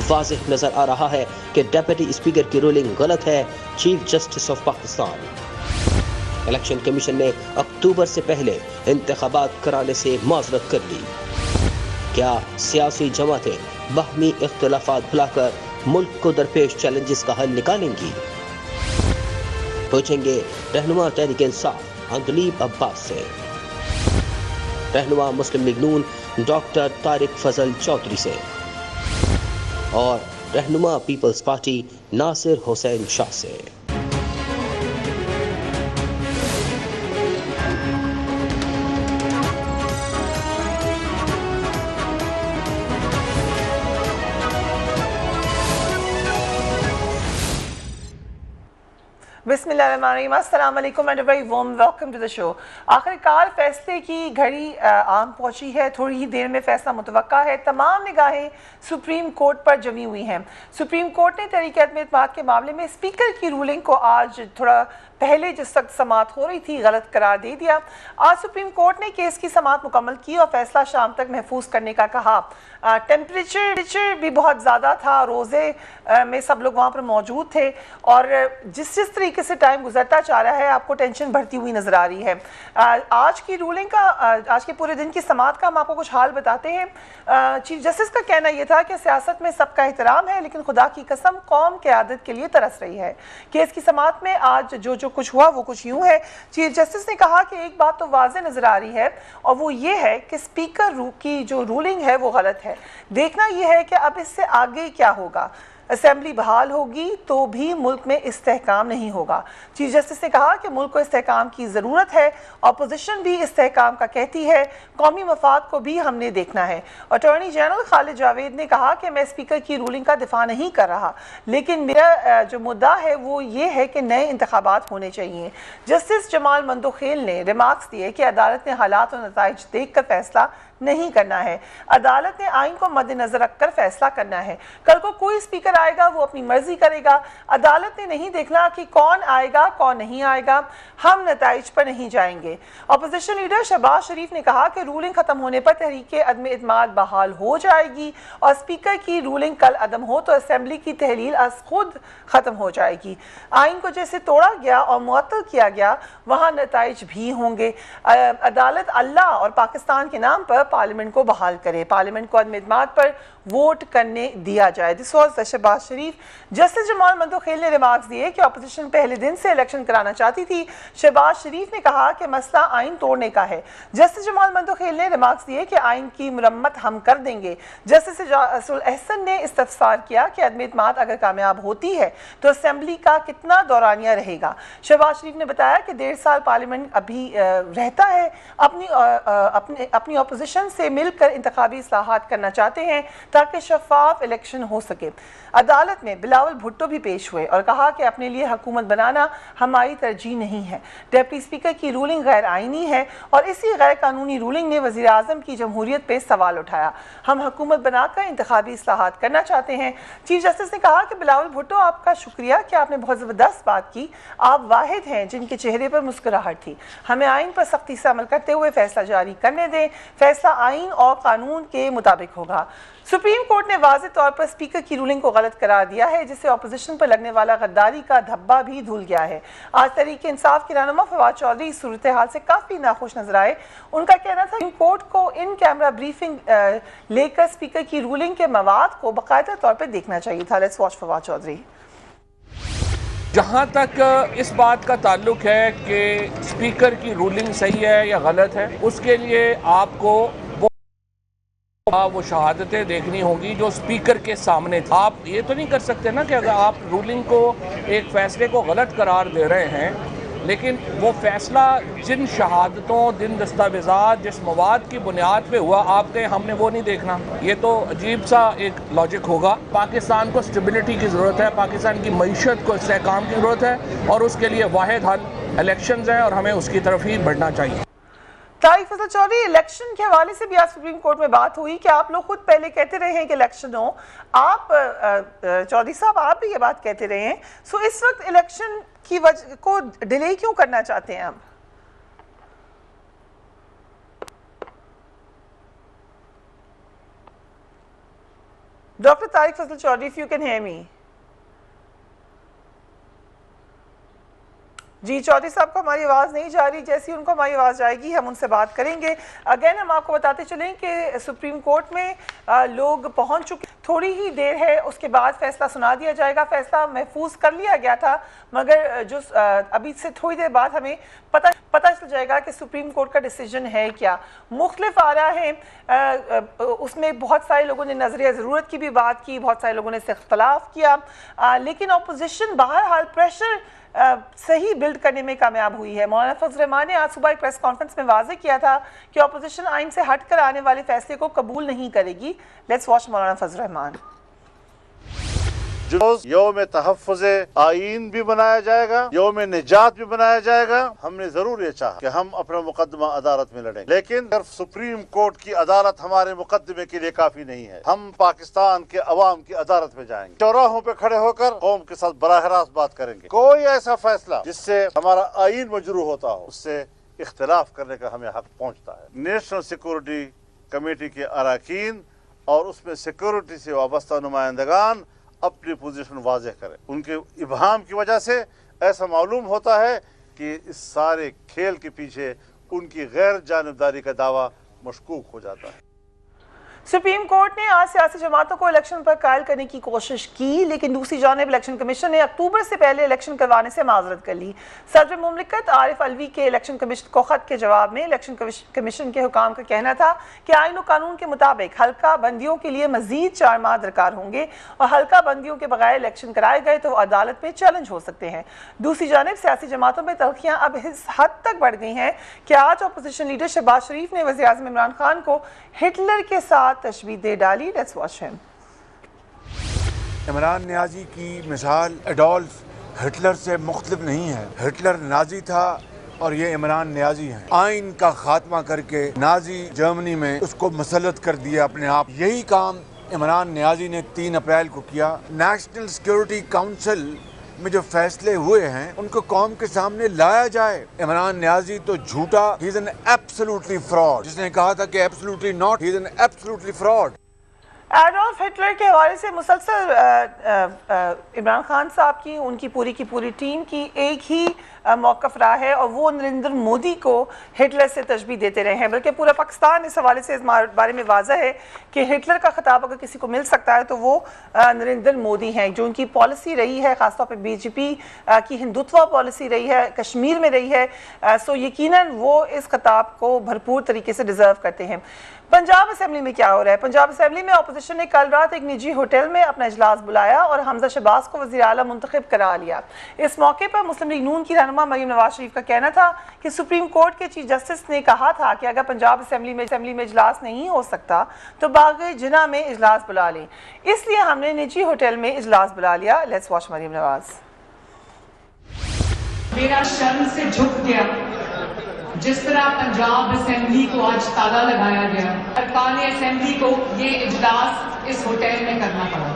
वाज़ेह नजर आ रहा है कि डिप्टी स्पीकर की रूलिंग गलत है। Chief justice of Pakistan. Election commission ने अक्टूबर से पहले इंतखाबात कराने से माजरत कर ली। क्या सियासी जमातें बाहमी इख्तिलाफात भुलाकर मुल्क को दरपेश चैलेंजेस का हल निकालेंगी? पूछेंगे रहनुमा तहरीक इंसाफ अंदलीब अब्बास से, रहनुमा मुस्लिम लीग नून डॉक्टर तारिक फजल चौधरी से और रहनुमा पीपल्स पार्टी नासिर हुसैन शाह से। बिस्मिल्लाहिर्रहमानिर्रहीम, अस्सलाम वालेकुम and very warm welcome to the show. आखिरकार फैसले की घड़ी आम पहुंची है। थोड़ी ही देर में फैसला मुतवक्का है। तमाम निगाहें सुप्रीम कोर्ट पर जमी हुई हैं। सुप्रीम कोर्ट ने तहरीक एतमाद के मामले में स्पीकर की रूलिंग को आज थोड़ा पहले जिस वक्त समाअत हो रही थी गलत करार दे दिया। आज सुप्रीम कोर्ट ने केस की समाअत मुकम्मल की और फैसला शाम तक महफूज करने का कहा। टेम्परेचर भी बहुत ज़्यादा था, रोज़े में सब लोग वहाँ पर मौजूद थे और जिस तरीके से टाइम गुजरता जा रहा है आपको टेंशन बढ़ती हुई नज़र आ रही है। आज की रूलिंग का, आज के पूरे दिन की समाअत का हम आपको कुछ हाल बताते हैं। चीफ जस्टिस का कहना यह था कि सियासत में सबका एहतराम है लेकिन खुदा की कसम कौम क़यादत के लिए तरस रही है। केस की समाअत में आज जो कुछ हुआ वो कुछ यूँ है। चीफ जस्टिस ने कहा कि एक बात तो वाज़े नज़र आ रही है और वो ये है कि स्पीकर की जो रूलिंग है वो गलत है। देखना यह है कि अब इससे आगे क्या होगा। असेंबली बहाल होगी तो भी मुल्क में इस्तेहकाम नहीं होगा। चीफ जस्टिस ने कहा कि मुल्क को इस्तेहकाम की ज़रूरत है। अपोजिशन भी इस्तेहकाम का कहती है, कौमी मफाद को भी हमने देखना है। अटॉर्नी जनरल खालिद जावेद ने कहा कि मैं स्पीकर की रूलिंग का दिफा नहीं कर रहा लेकिन मेरा जो मुद्दा है वो ये है कि नए इंतखाबात होने चाहिए। जस्टिस जमाल मंदोखेल ने रिमार्क्स दिए कि अदालत ने हालात और नताइज देख कर फैसला नहीं करना है। अदालत ने आइन को मद्देनजर रखकर फैसला करना है। कल को कोई स्पीकर आएगा वो अपनी मर्जी करेगा। अदालत ने नहीं देखना कि कौन आएगा कौन नहीं आएगा। हम नताइज पर नहीं जाएंगे। अपोजिशन लीडर शहबाज शरीफ ने कहा कि रूलिंग खत्म होने पर तहरीक अदम इत्माद बहाल हो जाएगी और स्पीकर की रूलिंग कल अदम हो तो असेंबली की तहलील अज खुद खत्म हो जाएगी। आइन को जैसे तोड़ा गया और मुअत्तल किया गया वहाँ नताइज भी होंगे। अदालत अल्लाह और पाकिस्तान के नाम पर पार्लियामेंट को बहाल करे, पार्लियामेंट को अदम इत्माद पर वोट करने दिया जाए। This was Shehbaz Sharif. Justice Jamal Mandokhel ने रिमार्क्स दिए कि अपोजिशन पहले दिन से इलेक्शन कराना चाहती थी। शहबाज शरीफ ने कहा कि मसला आइन तोड़ने का है। जस्टिस जमाल मंदोखेल ने रिमार्क्स दिए कि आइन की मुरम्मत हम कर देंगे। जस्टिस एहसन ने इस्तफसार किया कि अदम इत्माद अगर कामयाब होती है तो असेंबली का कितना दौरानिया रहेगा। शहबाज शरीफ ने बताया कि 1.5 साल पार्लियामेंट अभी रहता है। अपनी अपोजिशन से मिलकर इंतखाबी इस्लाहात करना चाहते हैं ताकि शफाफ इलेक्शन हो सके। अदालत में बिलावल भुट्टो भी पेश हुए और कहा कि अपने लिए हुकूमत बनाना हमारी तरजीह नहीं है। डिप्टी स्पीकर की रूलिंग गैर आइनी है और इसी गैर कानूनी रूलिंग ने वज़ीर आज़म की जमहूरियत पर सवाल उठाया। हम हुकूमत बनाकर इंतखाबी इस्लाहात करना चाहते हैं। चीफ जस्टिस ने कहा कि बिलावल भुट्टो आपका शुक्रिया कि आपने बहुत ज़बरदस्त बात की। आप वाहिद हैं जिनके चेहरे पर मुस्कुराहट थी। हमें आइन पर सख्ती से अमल करते हुए फैसला जारी करने दें। फैसला आइन और कानून के मुताबिक होगा। सुप्रीम कोर्ट ने वाज़ेह तौर पर स्पीकर की रूलिंग को गलत करार दिया है जिससे अपोजिशन पर लगने वाला गद्दारी का धब्बा भी धुल गया है। आज तहरीक इंसाफ के रहनुमा फवाद चौधरी इस सूरत हाल से काफ़ी नाखुश नजर आए। उनका कहना था कि कोर्ट को इन कैमरा ब्रीफिंग लेकर स्पीकर की रूलिंग के मवाद को बाकायदा तौर पर देखना चाहिए था। Let's watch Fawad Chaudhry. जहाँ तक इस बात का ताल्लुक है कि स्पीकर की रूलिंग सही है या गलत है, उसके लिए आपको वो शहादतें देखनी होंगी जो स्पीकर के सामने था। आप ये तो नहीं कर सकते ना कि अगर आप रूलिंग को, एक फैसले को गलत करार दे रहे हैं लेकिन वो फैसला जिन शहादतों, जिन दस्तावेज़ात, जिस मवाद की बुनियाद पे हुआ, आप कहें हमने वो नहीं देखना, ये तो अजीब सा एक लॉजिक होगा। पाकिस्तान को स्टेबिलिटी की ज़रूरत है, पाकिस्तान की मईशत को इस्तेहकाम की ज़रूरत है और उसके लिए वाहिद हल इलेक्शंस हैं और हमें उसकी तरफ ही बढ़ना चाहिए। तारिक फजल चौधरी, इलेक्शन के हवाले से भी आज सुप्रीम कोर्ट में बात हुई कि आप लोग खुद पहले कहते रहे हैं कि इलेक्शन हो। आप चौधरी साहब, आप भी ये बात कहते रहे हैं। सो इस वक्त इलेक्शन की वजह को डिले क्यों करना चाहते हैं आप? Doctor Tariq Fazal Chaudhary, if you can hear me. जी चौधरी साहब को हमारी आवाज़ नहीं जा रही, जैसी उनको हमारी आवाज़ जाएगी हम उनसे बात करेंगे। अगेन हम आपको बताते चलें कि सुप्रीम कोर्ट में लोग पहुंच चुके, थोड़ी ही देर है उसके बाद फैसला सुना दिया जाएगा। फैसला महफूज कर लिया गया था, मगर जो अभी से थोड़ी देर बाद हमें पता चल जाएगा कि सुप्रीम कोर्ट का डिसीजन है क्या। मुख्तलिफ आ रहा है, उसमें बहुत सारे लोगों ने नजरिया ज़रूरत की भी बात की, बहुत सारे लोगों ने इससे इख्तलाफ किया, लेकिन अपोजिशन बहरहाल प्रेशर सही बिल्ड करने में कामयाब हुई है। मौलाना फजल रहमान ने आज सुबह एक प्रेस कॉन्फ्रेंस में वाज़ेह किया था कि अपोजिशन आइन से हटकर आने वाले फैसले को कबूल नहीं करेगी। लेट्स वॉच मौलाना फजल रहमान। यौम तहफ़्फ़ुज़ आइन भी बनाया जाएगा, यौम निजात भी बनाया जाएगा। हमने जरूर ये चाहा कि हम अपना मुकदमा अदालत में लड़ें, लेकिन सिर्फ सुप्रीम कोर्ट की अदालत हमारे मुकदमे के लिए काफी नहीं है। हम पाकिस्तान के अवाम की अदालत में जाएंगे, चौराहों पे खड़े होकर कौम के साथ बराह रास्त बात करेंगे। कोई ऐसा फैसला जिससे हमारा आइन मजरूह होता हो, उससे इख्तिलाफ करने का हमें हक पहुँचता है। नेशनल सिक्योरिटी कमेटी के अरकान और उसमें सिक्योरिटी से वाबस्ता नुमाइंदगान अपनी पोजीशन वाज़ेह करें। उनके इब्हाम की वजह से ऐसा मालूम होता है कि इस सारे खेल के पीछे उनकी गैर जानिबदारी का दावा मशकूक हो जाता है। सुप्रीम कोर्ट ने आज सियासी जमातों को इलेक्शन पर कायल करने की कोशिश की, लेकिन दूसरी जानिब इलेक्शन कमीशन ने अक्टूबर से पहले इलेक्शन करवाने से माजरत कर ली। सदर मुमलिकत आरिफ अलवी के इलेक्शन कमीशन को खत के जवाब में इलेक्शन कमीशन के हुकाम का कहना था कि आइन और कानून के मुताबिक हल्का बंदियों के लिए मजीद 4 माह दरकार होंगे और हल्का बंदियों के बगैर इलेक्शन कराए गए तो अदालत में चैलेंज हो सकते हैं। दूसरी जानिब सियासी जमातों में तल्खियां अब इस हद तक बढ़ गई हैं कि आज अपोजिशन लीडर शहबाज शरीफ ने वज़ीर आज़म इमरान खान को हिटलर के साथ तशबीह दे डाली। Let's watch him. Imran Niazi की मिसाल एडोल्फ हिटलर से मुख्तलिफ नहीं है। हिटलर नाजी था और ये इमरान नियाज़ी हैं। आइन का खात्मा करके नाजी जर्मनी में उसको मुसल्लत कर दिया अपने आप। यही काम इमरान नियाज़ी ने 3 अप्रैल को किया। नेशनल सिक्योरिटी काउंसिल में जो फैसले हुए हैं उनको कौम के सामने लाया जाए। इमरान नियाज़ी तो झूठा, he is an absolutely fraud. जिसने कहा था कि absolutely not, he is an absolutely fraud. Adolf Hitler के हवाले से मुसलसल इमरान खान साहब की, उनकी पूरी टीम की एक ही मौक़िफ़ रहा है और वो नरेंद्र मोदी को हिटलर से तशबीह देते रहे हैं। बल्कि पूरा पाकिस्तान इस हवाले से इस बारे में वाज़ह है कि हिटलर का खिताब अगर किसी को मिल सकता है तो वो नरेंद्र मोदी हैं। जो उनकी पॉलिसी रही है, ख़ासतौर पर बीजेपी की हिंदुत्व पॉलिसी रही है, कश्मीर में रही है, सो यकीनन वो इस खिताब को भरपूर तरीके से डिज़र्व करते हैं। पंजाब असेंबली में क्या हो रहा है? पंजाब असेंबली में अपोजिशन ने कल रात एक निजी होटल में अपना इजलास बुलाया और हमजा शहबाज को वज़ीर आला मुंतखब करा लिया। इस मौके पर मुस्लिम लीग नून की रहनुमा मरीम नवाज शरीफ का कहना था कि सुप्रीम कोर्ट के चीफ जस्टिस ने कहा था कि अगर पंजाब असेंबली में इजलास नहीं हो सकता तो बाग़ जिना में इजलास बुला लें, इसलिए हमने निजी होटल में इजलास बुला लिया। Let's watch Maryam Nawaz. मेरा शर्म से झुक गया जिस तरह पंजाब असेंबली को आज ताला लगाया गया। अरकान असेंबली को ये इजलास इस होटल में करना पड़ा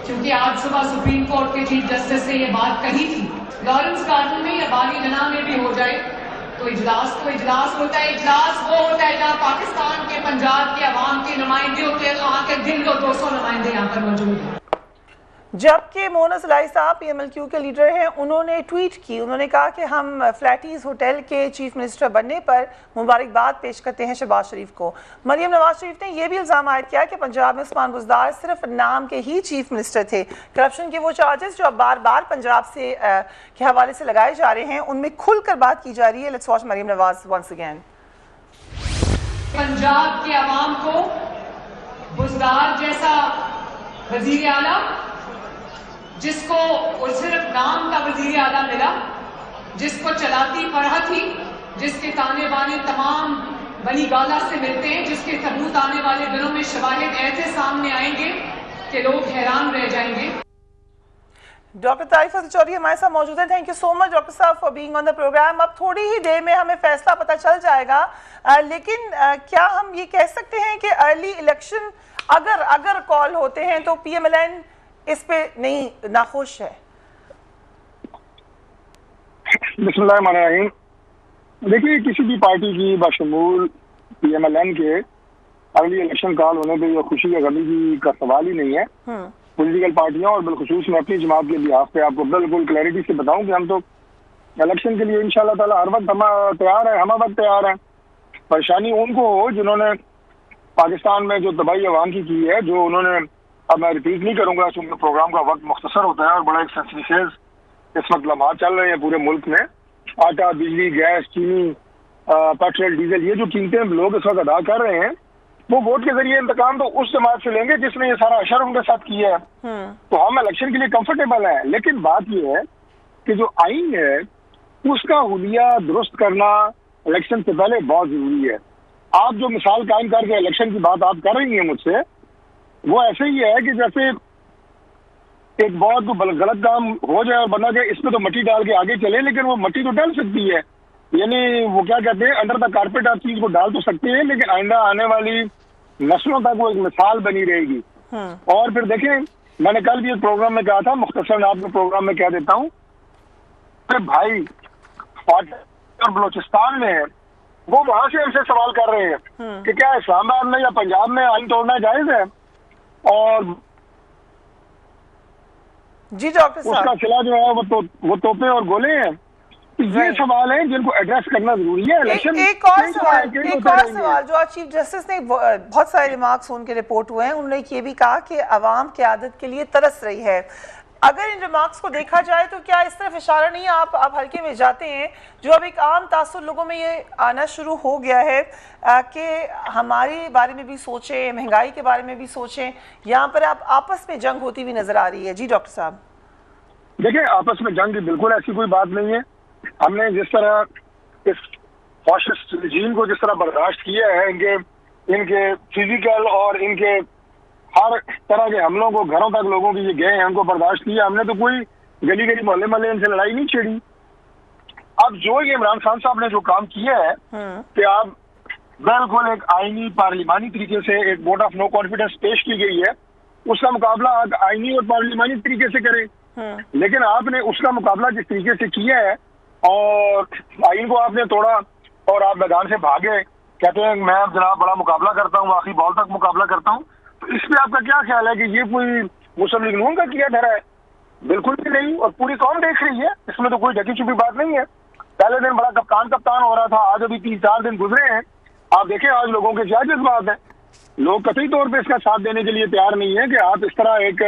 क्योंकि आज सुबह सुप्रीम कोर्ट के चीफ जस्टिस ने ये बात कही थी, लॉरेंस गार्डन में या बारी जना में भी हो जाए तो इजलास होता है। इजलास वो होता है जहाँ पाकिस्तान के, पंजाब के अवाम के नुमाइंदे होते हैं। वहाँ के 200 नुमाइंदे यहाँ पर मौजूद हैं। जबकि मोनस लाई साहब PMLQ के लीडर हैं, उन्होंने ट्वीट की, उन्होंने कहा कि हम फ्लैटीज होटल के चीफ मिनिस्टर बनने पर मुबारकबाद पेश करते हैं शहबाज शरीफ को। मरीम नवाज शरीफ ने यह भी इल्ज़ाम आयद किया कि पंजाब में उस्मान बुज़दार सिर्फ नाम के ही चीफ मिनिस्टर थे। करप्शन के वो चार्जेस जो अब बार बार पंजाब से के हवाले से लगाए जा रहे हैं उनमें खुलकर बात की जा रही है। Let's watch Maryam Nawaz once again. Punjab के अवाम को बुज़दार जैसा वजीर आला, जिसको और सिर्फ नाम का वजीर आला मिला, जिसको चलाती फरहा थी, जिसके ताने बाने तमाम बनी गाला से मिलते हैं, जिसके सबूत आने वाले दिनों में शवाहिद ऐसे सामने आएंगे कि लोग हैरान रह जाएंगे। डॉक्टर तारिक फजल चौधरी हमारे साथ मौजूद हैं। Thank you so much doctor साहब for being on the programme. अब थोड़ी ही देर में हमें फैसला पता चल जाएगा, लेकिन क्या हम ये कह सकते हैं कि अर्ली इलेक्शन अगर कॉल होते हैं तो PMLN इस पे नहीं नाखुश है? बिस्मिल्लाहिर्रहमानिर्रहीम। देखिए, किसी भी पार्टी की बशमूल PMLN के अगली इलेक्शन कॉल होने पे ये खुशी या गमी की का सवाल ही नहीं है। पॉलिटिकल पार्टियां और बिलखुसूस मैं अपनी जमात के लिहाज पे आपको बिल्कुल क्लैरिटी से बताऊं कि हम तो इलेक्शन के लिए इंशाल्लाह ताला हर वक्त हम तैयार है, हम वक्त तैयार हैं। परेशानी उनको हो जिन्होंने पाकिस्तान में जो तबाही अवाम की है, जो उन्होंने, अब मैं रिपीट नहीं करूंगा क्योंकि प्रोग्राम का वक्त मुख्तसर होता है और बड़ा एक सेंसिटिव इस वक्त लम्हात चल रहे हैं पूरे मुल्क में। आटा, बिजली, गैस, चीनी, पेट्रोल, डीजल, ये जो कीमतें लोग इस वक्त अदा कर रहे हैं, वो वोट के जरिए इंतकाम तो उस जमात से लेंगे जिसने ये सारा अशर उनके साथ किया है। तो हम इलेक्शन के लिए कंफर्टेबल हैं, लेकिन बात ये है कि जो आइन है उसका हुलिया दुरुस्त करना इलेक्शन से पहले बहुत जरूरी है। आप जो मिसाल कायम करके इलेक्शन की बात आप कर रही हैं मुझसे, वो ऐसे ही है कि जैसे एक बहुत गलत काम हो जाए और बना जाए, इसमें तो मिट्टी डाल के आगे चले, लेकिन वो मिट्टी तो डल सकती है, यानी वो क्या कहते हैं, अंडर द कारपेट आप चीज को डाल तो सकते हैं, लेकिन आइंदा आने वाली नस्लों तक वो एक मिसाल बनी रहेगी। और फिर देखें, मैंने कल भी एक प्रोग्राम में कहा था, मुख्तसर आपके प्रोग्राम में कह देता हूँ, भाई और बलोचिस्तान में वो वहां से हमसे सवाल कर रहे हैं कि क्या इस्लामाबाद में या पंजाब में आइन तोड़ना जायज है, और जी डॉक्टर साहब उसका सिला जो है वो तोपे और गोले हैं। ये सवाल है जिनको एड्रेस करना जरूरी है। इलेक्शन एक और सवाल जो आज चीफ जस्टिस ने बहुत सारे रिमार्क्स उनके रिपोर्ट हुए हैं, उन्होंने ये भी कहा कि अवाम क़यादत के लिए तरस रही है। अगर इन रिमार्क्स को देखा जाए तो क्या इस तरफ इशारा नहीं है, आप हल्के में जाते हैं, जो अब एक आम तासुर लोगों में ये आना शुरू हो गया है कि हमारे बारे में भी सोचें, महंगाई के बारे में भी सोचें, यहाँ पर आप आपस में जंग होती हुई नजर आ रही है। जी डॉक्टर साहब देखिए, आपस में जंग बिल्कुल ऐसी कोई बात नहीं है। हमने जिस तरह इस फाशिस्ट रजीम को जिस तरह बर्दाश्त किया है, इनके फिजिकल और इनके हर तरह के हमलों को, घरों तक लोगों की ये गए हैं, उनको बर्दाश्त किया हमने, तो कोई गली गली मोहल्ले मोहल्ले इनसे लड़ाई नहीं छेड़ी। अब जो ये इमरान खान साहब ने जो काम किया है कि आप बिल्कुल एक आईनी पार्लिमानी तरीके से एक वोट ऑफ नो कॉन्फिडेंस पेश की गई है, उसका मुकाबला आप आईनी और पार्लिमानी तरीके से करें, लेकिन आपने उसका मुकाबला जिस तरीके से किया है और आइन को आपने तोड़ा और आप मैदान से भागे, कहते हैं मैं अब जनाब बड़ा मुकाबला करता हूँ, आखिरी बॉल तक मुकाबला करता हूँ, तो इस पे आपका क्या ख्याल है कि ये कोई मुस्लिम लीग नून का किया धरा है? बिल्कुल भी नहीं, और पूरी कौम देख रही है, इसमें तो कोई ढकी छुपी बात नहीं है। पहले दिन बड़ा कप्तान हो रहा था, आज अभी 3-4 दिन गुजरे हैं, आप देखें आज लोगों के क्या जज्बात है। लोग कतई तौर पे इसका साथ देने के लिए तैयार नहीं है कि आप इस तरह एक,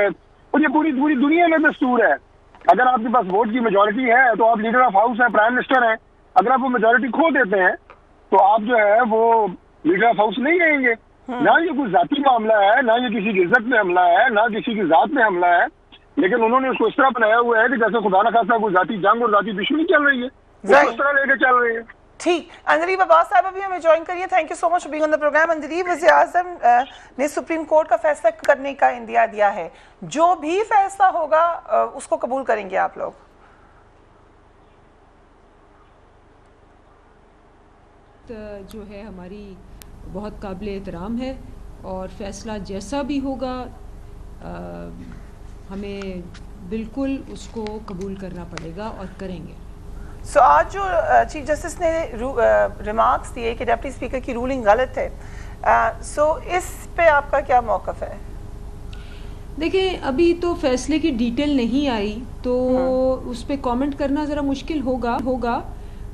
और ये पूरी दुनिया में दस्तूर है, अगर आपके पास वोट की मेजोरिटी है तो आप लीडर ऑफ हाउस है, प्राइम मिनिस्टर है, अगर आप वो मेजोरिटी खो देते हैं तो आप जो है वो लीडर ऑफ हाउस नहीं रहेंगे। ना ये कोई जाती मामला है, ना ये किसी की इज्जत में हमला है, ना किसी की जात में हमला है, लेकिन उन्होंने उसको इस तरह बनाया हुआ है कि जैसे खुदा न खास्ता कोई जाती जंग और जाती दुश्मनी चल रही है, वो इस तरह लेके चल रही है। ठीक, अंजलीब अब्बास साहब अभी हमें ज्वाइन करिए। Thank you so much for being on the programme. Andleeb, वज़ीर आज़म ने सुप्रीम कोर्ट का फैसला करने का इंदिया दिया है, जो भी फैसला होगा उसको कबूल करेंगे आप लोग? जो है हमारी बहुत काबिल एहतराम है और फैसला जैसा भी होगा हमें बिल्कुल उसको कबूल करना पड़ेगा और करेंगे। सो आज जो चीफ जस्टिस ने रिमार्क्स दिए कि डिप्टी स्पीकर की रूलिंग गलत है, सो इस पे आपका क्या मौक़िफ़ है? देखिए, अभी तो फैसले की डिटेल नहीं आई तो उस पे कमेंट करना ज़रा मुश्किल होगा।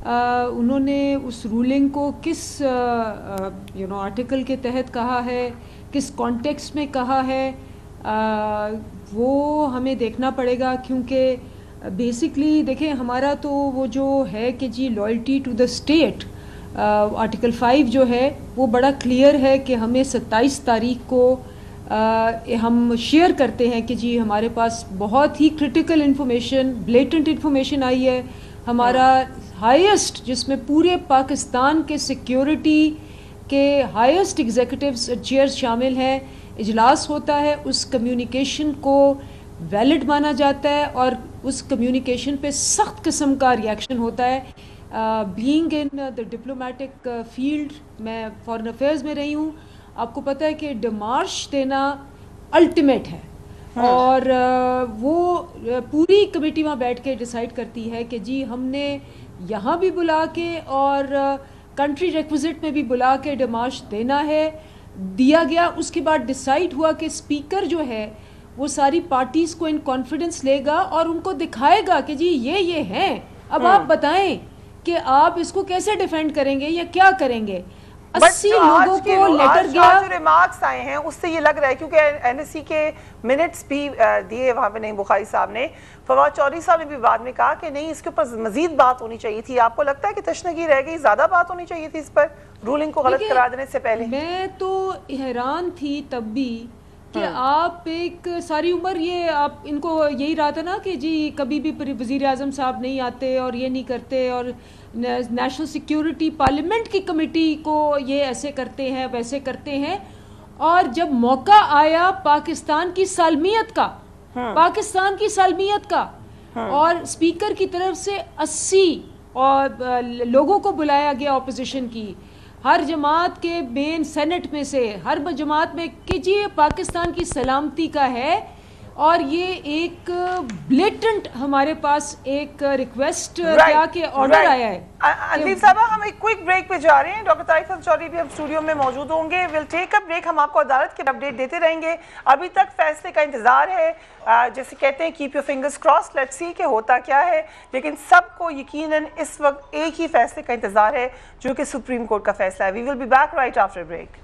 उन्होंने उस रूलिंग को किस आर्टिकल के तहत कहा है, किस कॉन्टेक्स्ट में कहा है, वो हमें देखना पड़ेगा, क्योंकि बेसिकली देखें हमारा तो वो जो है कि जी loyalty to the state, article 5 जो है वो बड़ा क्लियर है कि हमें 27 तारीख को हम शेयर करते हैं कि जी हमारे पास बहुत ही क्रिटिकल इन्फॉर्मेशन, ब्लेटेंट इन्फॉर्मेशन आई है। हमारा हाईएस्ट, जिसमें पूरे पाकिस्तान के सिक्योरिटी के हाईएस्ट एग्जीक्यूटिव्स चेयर्स शामिल हैं, इजलास होता है, उस कम्युनिकेशन को वैलिड माना जाता है और उस कम्युनिकेशन पे सख्त किस्म का रिएक्शन होता है। Being in the diplomatic field, मैं फॉरेन अफेयर्स में रही हूँ, आपको पता है कि डिमार्श देना अल्टीमेट है और वो पूरी कमेटी वहाँ बैठ के डिसाइड करती है कि जी हमने यहाँ भी बुला के और कंट्री रिक्विजिट में भी बुला के डिमार्श देना है। दिया गया, उसके बाद डिसाइड हुआ कि स्पीकर जो है वो सारी पार्टीज़ को इन कॉन्फिडेंस लेगा और उनको दिखाएगा कि जी ये हैं, अब आप बताएं कि आप इसको कैसे डिफेंड करेंगे या क्या करेंगे। 80 लोगों को लेटर गया। जो रिमार्क्स आए हैं उससे ये लग रहा है, क्योंकि एनएससी के मिनट्स भी दिए वहाँ पे नहीं बुखारी साहब ने, फवाद चौधरी साहब ने भी बाद में कहा कि नहीं इसके ऊपर मजीद बात होनी चाहिए थी। आपको लगता है कि तशनगी रह गई, ज्यादा बात होनी चाहिए थी इस पर, रूलिंग को गलत करार देने से पहले? मैं तो हैरान थी तब भी कि आप एक सारी उम्र ये आप इनको यही रहा था ना कि जी कभी भी वज़ीर आज़म साहब नहीं आते और ये नहीं करते और नेशनल सिक्योरिटी पार्लियामेंट की कमेटी को ये ऐसे करते हैं वैसे करते हैं, और जब मौका आया पाकिस्तान की सालमियत का और स्पीकर की तरफ से 80 और लोगों को बुलाया गया ऑपोजिशन की, हर जमात के मेन सेनेट में से हर जमात में कि जी पाकिस्तान की सलामती का है, और ये एक ब्लेटेंट हमारे पास एक रिक्वेस्ट क्या कि ऑर्डर आया है। अंदीप साहबा, हम एक क्विक ब्रेक पे जा रहे हैं। डॉक्टर तारिक चौधरी भी हम स्टूडियो में मौजूद होंगे। Will take a break. हम आपको अदालत के अपडेट देते रहेंगे। अभी तक फैसले का इंतजार है, जैसे कहते हैं keep your fingers cross, let's see कि होता क्या है। लेकिन सबको यकीनन इस वक्त एक ही फैसले का इंतजार है जो कि सुप्रीम कोर्ट का फैसला है। We will be back right after break.